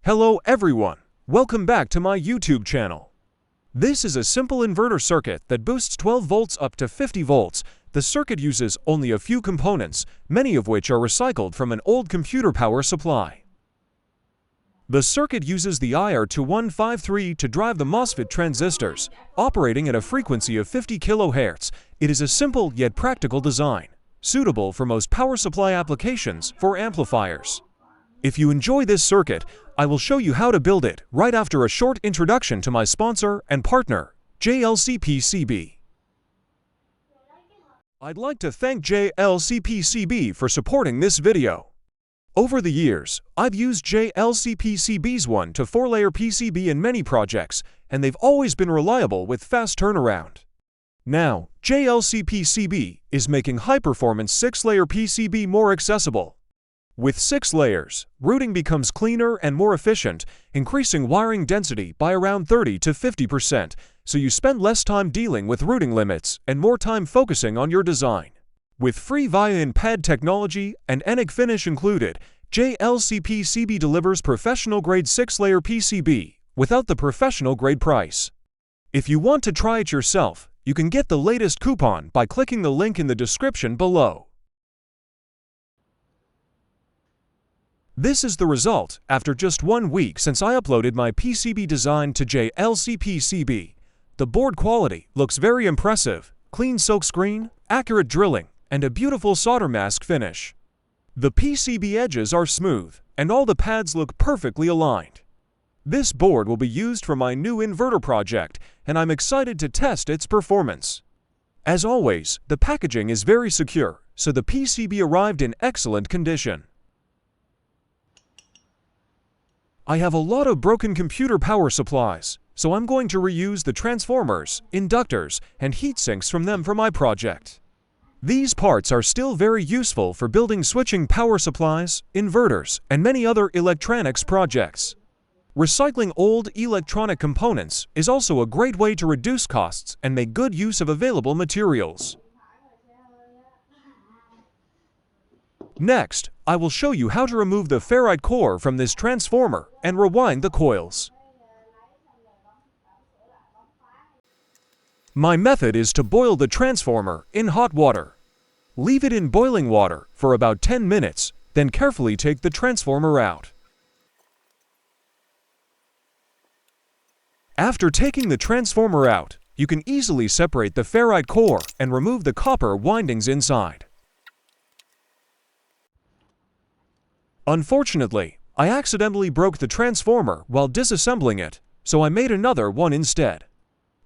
Hello everyone, welcome back to my YouTube channel. This is a simple inverter circuit that boosts 12 volts up to 50 volts. The circuit uses only a few components, many of which are recycled from an old computer power supply. The circuit uses the IR2153 to drive the Mosfet transistors, operating at a frequency of 50 kHz. It is a simple yet practical design, suitable for most power supply applications for amplifiers. If you enjoy this circuit, I will show you how to build it right after a short introduction to my sponsor and partner, JLCPCB. I'd like to thank JLCPCB for supporting this video. Over the years, I've used JLCPCB's 1 to 4-layer PCB in many projects, and they've always been reliable with fast turnaround. Now, JLCPCB is making high-performance 6-layer PCB more accessible. With 6 layers, routing becomes cleaner and more efficient, increasing wiring density by around 30 to 50%, so you spend less time dealing with routing limits and more time focusing on your design. With free via-in-pad technology and ENIC finish included, JLCPCB delivers professional-grade 6-layer PCB without the professional-grade price. If you want to try it yourself, you can get the latest coupon by clicking the link in the description below. This is the result after just 1 week since I uploaded my PCB design to JLCPCB. The board quality looks very impressive, clean silkscreen, accurate drilling, and a beautiful solder mask finish. The PCB edges are smooth, and all the pads look perfectly aligned. This board will be used for my new inverter project, and I'm excited to test its performance. As always, the packaging is very secure, so the PCB arrived in excellent condition. I have a lot of broken computer power supplies, so I'm going to reuse the transformers, inductors, and heatsinks from them for my project. These parts are still very useful for building switching power supplies, inverters, and many other electronics projects. Recycling old electronic components is also a great way to reduce costs and make good use of available materials. Next, I will show you how to remove the ferrite core from this transformer and rewind the coils. My method is to boil the transformer in hot water. Leave it in boiling water for about 10 minutes, then carefully take the transformer out. After taking the transformer out, you can easily separate the ferrite core and remove the copper windings inside. Unfortunately, I accidentally broke the transformer while disassembling it, so I made another one instead.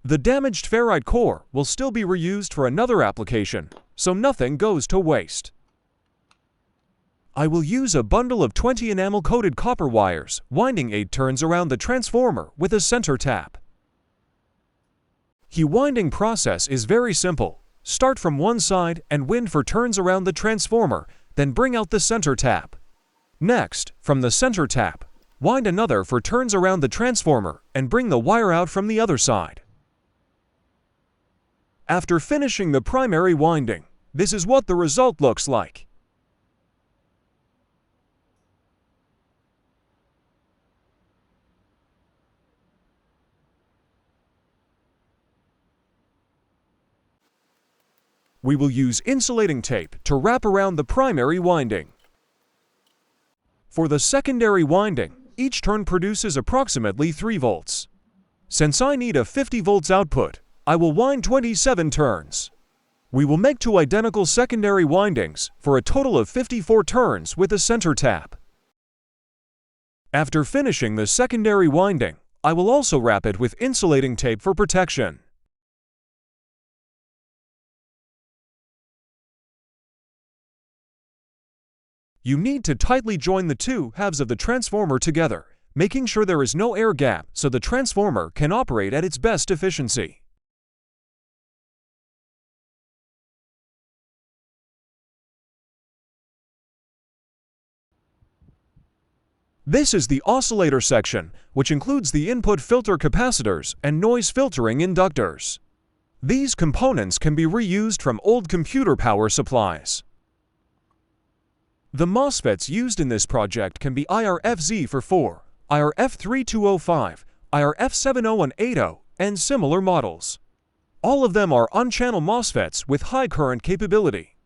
The damaged ferrite core will still be reused for another application, so nothing goes to waste. I will use a bundle of 20 enamel-coated copper wires, winding 8 turns around the transformer with a center tap. The winding process is very simple. Start from one side and wind for turns around the transformer, then bring out the center tap. Next, from the center tap, wind another for turns around the transformer and bring the wire out from the other side. After finishing the primary winding, this is what the result looks like. We will use insulating tape to wrap around the primary winding. For the secondary winding, each turn produces approximately 3 volts. Since I need a 50 volts output, I will wind 27 turns. We will make 2 identical secondary windings for a total of 54 turns with a center tap. After finishing the secondary winding, I will also wrap it with insulating tape for protection. You need to tightly join the 2 halves of the transformer together, making sure there is no air gap so the transformer can operate at its best efficiency. This is the oscillator section, which includes the input filter capacitors and noise filtering inductors. These components can be reused from old computer power supplies. The Mosfets used in this project can be IRFZ for 4, IR3205, IR70180, and similar models. All of them are on-channel Mosfets with high current capability.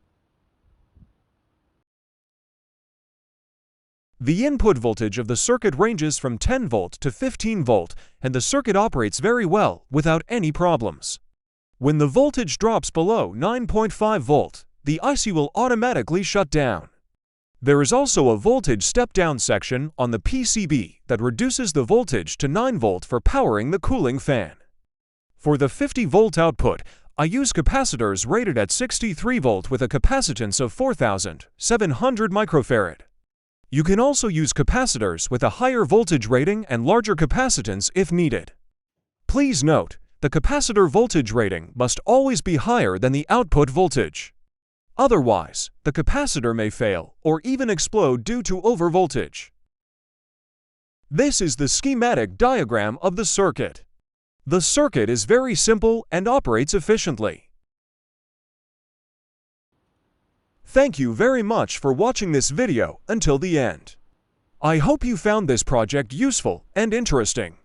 The input voltage of the circuit ranges from 10 volt to 15 volt, and the circuit operates very well without any problems. When the voltage drops below 9.5 volt, the IC will automatically shut down. There is also a voltage step-down section on the PCB that reduces the voltage to 9 volt for powering the cooling fan. For the 50 volt output, I use capacitors rated at 63 volt with a capacitance of 4,700 microfarad. You can also use capacitors with a higher voltage rating and larger capacitance if needed. Please note, the capacitor voltage rating must always be higher than the output voltage. Otherwise, the capacitor may fail or even explode due to overvoltage. This is the schematic diagram of the circuit. The circuit is very simple and operates efficiently. Thank you very much for watching this video until the end. I hope you found this project useful and interesting.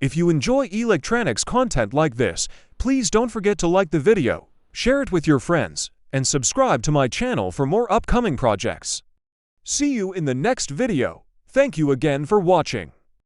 If you enjoy electronics content like this, please don't forget to like the video, share it with your friends, and subscribe to my channel for more upcoming projects. See you in the next video. Thank you again for watching.